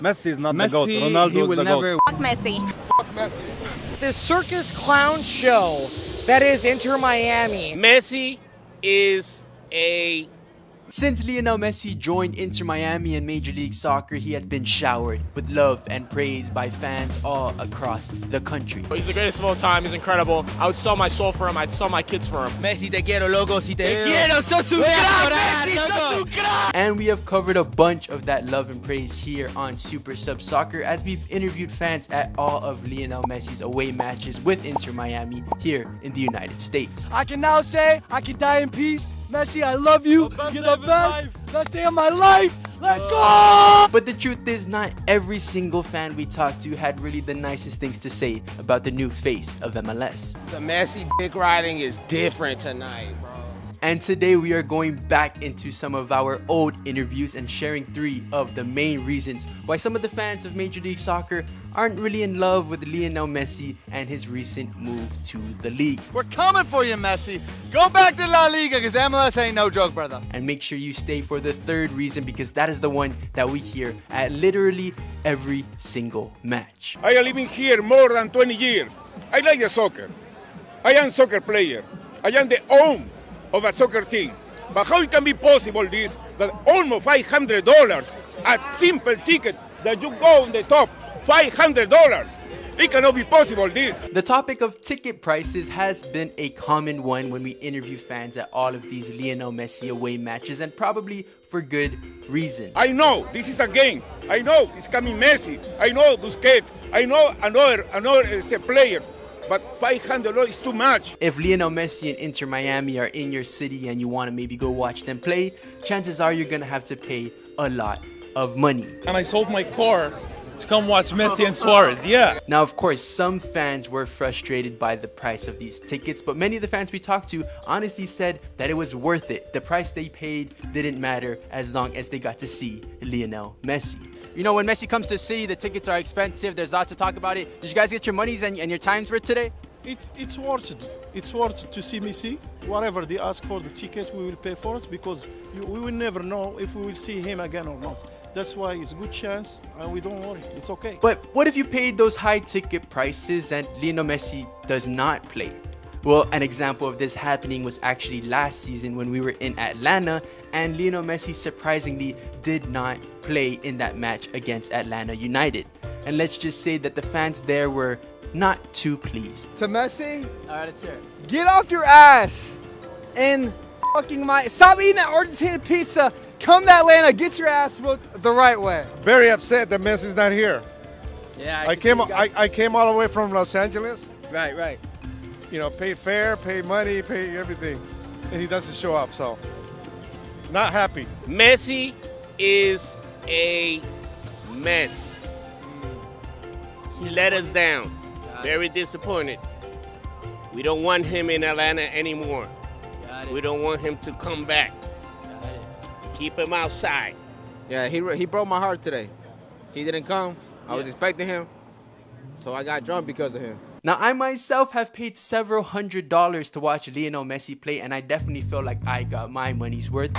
Messi is not Messi, the GOAT. Ronaldo he is will the never. GOAT. Fuck Messi. This circus clown show that is Inter Miami. Messi is a Since Lionel Messi joined Inter Miami in Major League Soccer, he has been showered with love and praise by fans all across the country. He's the greatest of all time. He's incredible. I would sell my soul for him. I'd sell my kids for him. Messi, te quiero, loco. Si te quiero, sos un crack, Messi, sos un crack. And we have covered a bunch of that love and praise here on SuperSub Soccer as we've interviewed fans at all of Lionel Messi's away matches with Inter Miami here in the United States. I can now say I can die in peace. Messi, I love you. You're the best day of my life. Let's go! But the truth is, not every single fan we talked to had really the nicest things to say about the new face of MLS. The Messi dick riding is different tonight, bro. And today we are going back into some of our old interviews and sharing 3 of the main reasons why some of the fans of Major League Soccer aren't really in love with Lionel Messi and his recent move to the league. We're coming for you, Messi. Go back to La Liga because MLS ain't no joke, brother. And make sure you stay for the 3rd reason because that is the one that we hear at literally every single match. I am living here more than 20 years. I like the soccer. I am a soccer player. I am the owner of a soccer team. But how it can be possible this, that almost $500 a simple ticket that you go on the top, $500. It cannot be possible this. The topic of ticket prices has been a common one when we interview fans at all of these Lionel Messi away matches, and probably for good reason. I know this is a game. I know it's coming Messi. I know Busquets. I know another players. But $500 is too much. If Lionel Messi and Inter Miami are in your city and you want to maybe go watch them play, chances are you're going to have to pay a lot of money. And I sold my car to come watch Messi and Suarez, yeah. Now, of course, some fans were frustrated by the price of these tickets, but many of the fans we talked to honestly said that it was worth it. The price they paid didn't matter as long as they got to see Lionel Messi. You know, when Messi comes to the city, the tickets are expensive. There's lots to talk about it. Did you guys get your monies and your times for it today? It's worth it. It's worth it to see Messi. Whatever they ask for the ticket, we will pay for it because we will never know if we will see him again or not. That's why it's a good chance, and we don't worry. It's okay. But what if you paid those high ticket prices and Lionel Messi does not play? Well, an example of this happening was actually last season when we were in Atlanta and Lionel Messi surprisingly did not play in that match against Atlanta United. And let's just say that the fans there were not too pleased. To Messi, All right, let's hear it. get off your ass and fucking stop eating that Argentina pizza. Come to Atlanta, get your ass whooped the right way. Very upset that Messi's not here. Yeah, I came all the way from Los Angeles. Right. You know, paid fare, paid money, paid everything, and he doesn't show up. So, not happy. Messi is a mess. He let us down. Very disappointed. We don't want him in Atlanta anymore. We don't want him to come back. Keep him outside. Yeah, he broke my heart today. He didn't come. I was expecting him, so I got drunk because of him. Now, I myself have paid several $100s to watch Lionel Messi play, and I definitely feel like I got my money's worth.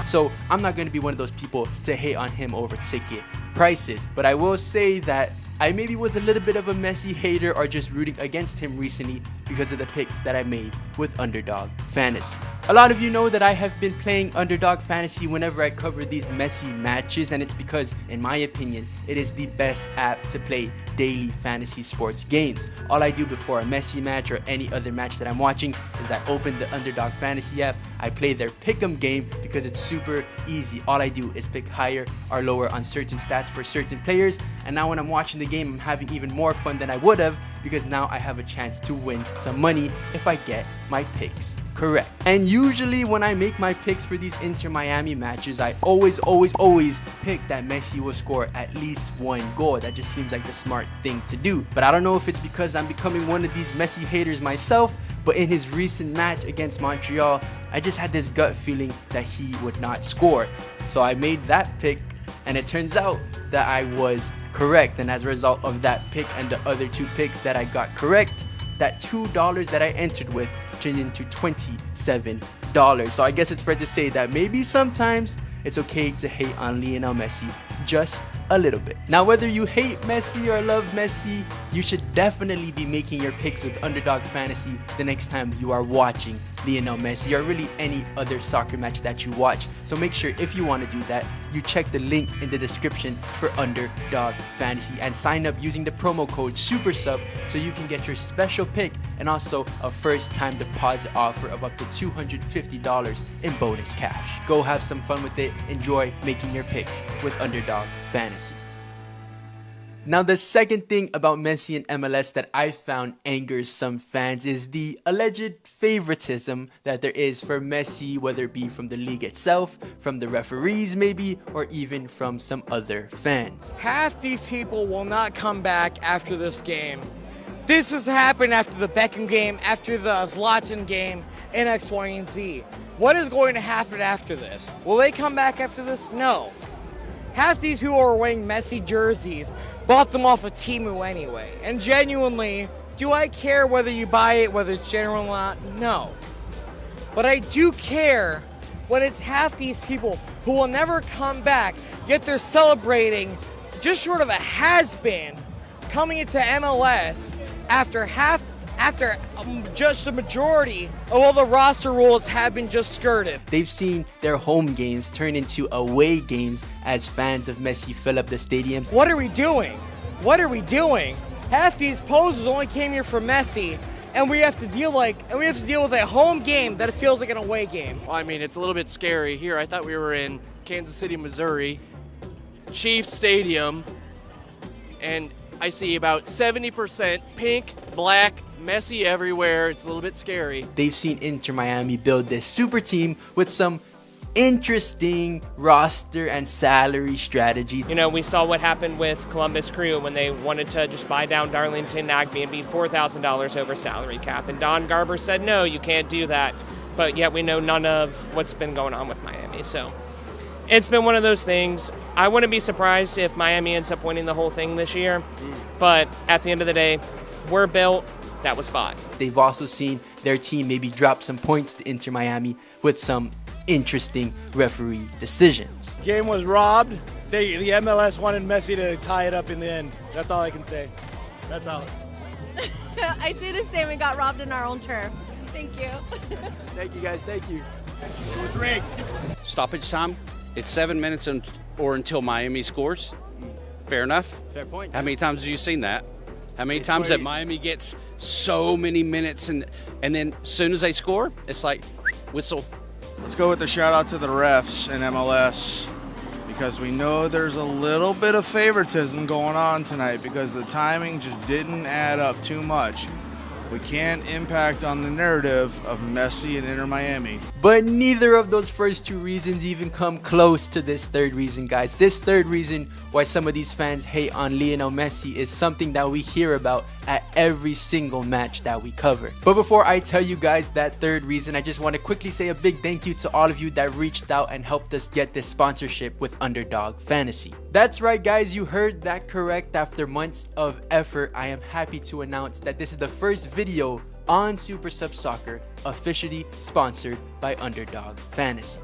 So I'm not going to be one of those people to hate on him over ticket prices, but I will say that I maybe was a little bit of a Messi hater or just rooting against him recently because of the picks that I made with Underdog Fantasy. A lot of you know that I have been playing Underdog Fantasy whenever I cover these Messi matches, and it's because, in my opinion, it is the best app to play daily fantasy sports games. All I do before a Messi match or any other match that I'm watching is I open the Underdog Fantasy app, I play their pick'em game because it's super easy. All I do is pick higher or lower on certain stats for certain players, and now when I'm watching the game, I'm having even more fun than I would have because now I have a chance to win some money if I get my picks correct. And usually when I make my picks for these Inter Miami matches, I always pick that Messi will score at least 1 goal. That just seems like the smart thing to do. But I don't know if it's because I'm becoming one of these Messi haters myself, but in his recent match against Montreal, I just had this gut feeling that he would not score. So I made that pick, and it turns out that I was correct. And as a result of that pick and the other 2 picks that I got correct, that $2 that I entered with turned into $27 So I guess it's fair to say that maybe sometimes it's okay to hate on Lionel Messi just a little bit. Now, whether you hate Messi or love Messi, you should definitely be making your picks with Underdog Fantasy the next time you are watching Lionel Messi or really any other soccer match that you watch. So make sure, if you want to do that, you check the link in the description for Underdog Fantasy and sign up using the promo code SuperSub so you can get your special pick and also a first time deposit offer of up to $250 in bonus cash. Go have some fun with it. Enjoy making your picks with Underdog Fantasy. Now, the second thing about Messi and MLS that I found angers some fans is the alleged favoritism that there is for Messi, whether it be from the league itself, from the referees maybe, or even from some other fans. Half these people will not come back after this game. This has happened after the Beckham game, after the Zlatan game, and X, Y, and Z. What is going to happen after this? Will they come back after this? No. Half these people are wearing Messi jerseys, bought them off of Temu anyway. And genuinely, do I care whether you buy it, whether it's genuine or not? No. But I do care when it's half these people who will never come back, yet they're celebrating just short of a has-been coming into MLS after just the majority of all the roster rules have been just skirted. They've seen their home games turn into away games as fans of Messi fill up the stadiums. What are we doing? What are we doing? Half these posers only came here for Messi, and we have to deal with a home game that feels like an away game. Well, I mean, it's a little bit scary here. I thought we were in Kansas City, Missouri, Chiefs Stadium, and I see about 70% pink, black, Messi everywhere. It's a little bit scary. They've seen Inter Miami build this super team with some interesting roster and salary strategy. You know, we saw what happened with Columbus Crew when they wanted to just buy down Darlington Nagbe and be $4,000 over salary cap. And Don Garber said, no, you can't do that. But yet we know none of what's been going on with Miami. So it's been one of those things. I wouldn't be surprised if Miami ends up winning the whole thing this year. But at the end of the day, we're built. That was bought. They've also seen their team maybe drop some points to Inter Miami with some interesting referee decisions. Game was robbed. The MLS wanted Messi to tie it up in the end. That's all I can say. That's all. I say the same. We got robbed in our own turf. Thank you. Thank you, guys. Thank you. It was rigged. Stoppage time. It's 7 minutes or until Miami scores. Fair enough. Fair point. How many times have you seen that? How many times that Miami gets so many minutes and then as soon as they score, it's like whistle. Let's go with the shout out to the refs in MLS because we know there's a little bit of favoritism going on tonight because the timing just didn't add up too much. We can't impact on the narrative of Messi and Inter Miami. But neither of those first two reasons even come close to this third reason, guys. This third reason why some of these fans hate on Lionel Messi is something that we hear about at every single match that we cover. But before I tell you guys that third reason, I just want to quickly say a big thank you to all of you that reached out and helped us get this sponsorship with Underdog Fantasy. That's right, guys, you heard that correct. After months of effort, I am happy to announce that this is the first video on SuperSub Soccer officially sponsored by Underdog Fantasy.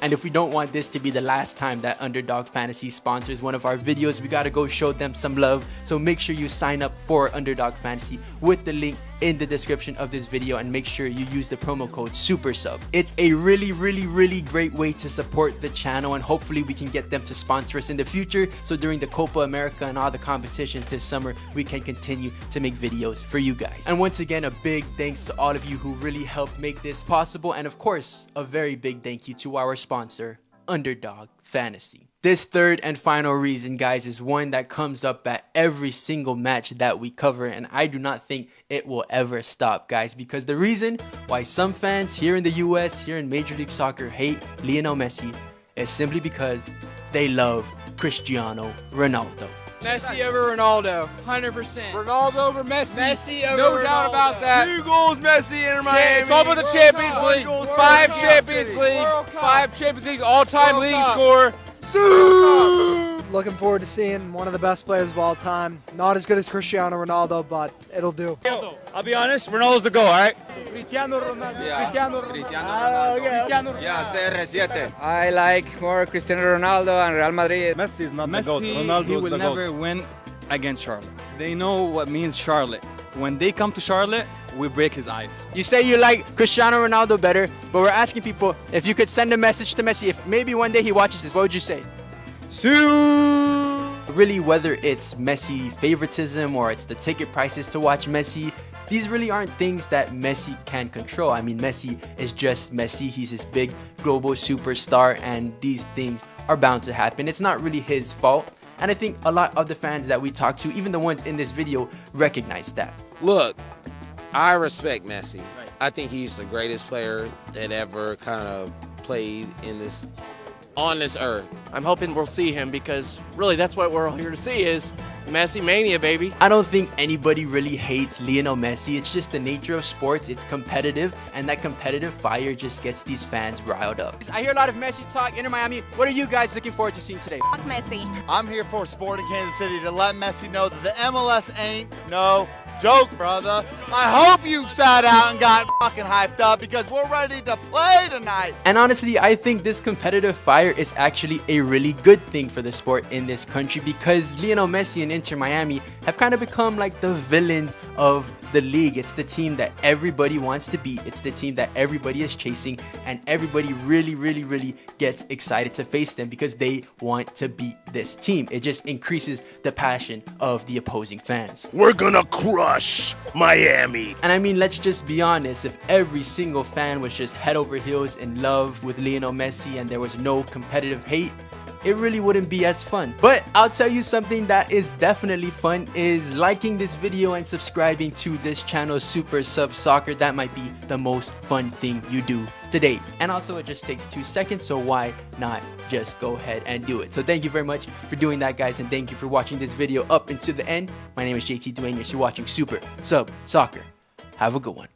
And if we don't want this to be the last time that Underdog Fantasy sponsors one of our videos, we gotta go show them some love. So make sure you sign up for Underdog Fantasy with the link in the description of this video and make sure you use the promo code SuperSub. It's a really great way to support the channel and hopefully we can get them to sponsor us in the future. So during the Copa America and all the competitions this summer, we can continue to make videos for you guys. And once again, a big thanks to all of you who really helped make this possible. And of course, a very big thank you to our sponsor, Underdog Fantasy. This third and final reason, guys, is one that comes up at every single match that we cover, and I do not think it will ever stop, guys, because the reason why some fans here in the US, here in Major League Soccer, hate Lionel Messi is simply because they love Cristiano Ronaldo. Messi over Ronaldo, 100%. Ronaldo over Messi. Messi over no Ronaldo. doubt about that. 2 goals, Messi, Inter Miami. It's all about the Champions League. World 5 Cup. Champions Leagues. 5 Champions Leagues, all-time World leading Cup. scorer. looking forward to seeing one of the best players of all time. Not as good as Cristiano Ronaldo, but it'll do. I'll be honest, Ronaldo's the goal, all right? Cristiano Ronaldo. Yeah. Cristiano Ronaldo. Yeah, CR7. I like more Cristiano Ronaldo and Real Madrid. Messi is not Messi, the GOAT. Ronaldo he is will the never GOAT. win against Charlotte. They know what means Charlotte. When they come to Charlotte, we break his eyes. You say you like Cristiano Ronaldo better, but we're asking people if you could send a message to Messi, if maybe one day he watches this, what would you say? Really, whether it's Messi favoritism or it's the ticket prices to watch Messi, these really aren't things that Messi can control. I mean, Messi is just Messi. He's this big global superstar, and these things are bound to happen. It's not really his fault. And I think a lot of the fans that we talk to, even the ones in this video, recognize that. Look, I respect Messi. I think he's the greatest player that ever kind of played on this earth. I'm hoping we'll see him because really that's what we're all here to see is Messi mania, baby. I don't think anybody really hates Lionel Messi. It's just the nature of sports. It's competitive, and that competitive fire just gets these fans riled up. I hear a lot of Messi talk. Inter Miami, what are you guys looking forward to seeing today? Fuck Messi. I'm here for Sporting Kansas City to let Messi know that the MLS ain't no joke, brother. I hope you sat out and got fucking hyped up because we're ready to play tonight. And honestly, I think this competitive fire is actually a really good thing for the sport in this country because Lionel Messi and Inter Miami have kind of become like the villains of the league. It's the team that everybody wants to beat. It's the team that everybody is chasing, and everybody really gets excited to face them because they want to beat this team. It just increases the passion of the opposing fans. We're gonna crush Miami. And I mean, let's just be honest, if every single fan was just head over heels in love with Lionel Messi and there was no competitive hate, it really wouldn't be as fun. But I'll tell you something that is definitely fun is liking this video and subscribing to this channel, SuperSub Soccer. That might be the most fun thing you do today. And also it just takes 2 seconds, so why not just go ahead and do it. So thank you very much for doing that, guys, and thank you for watching this video up until the end. My name is JT Duane, you're watching SuperSub Soccer. Have a good one.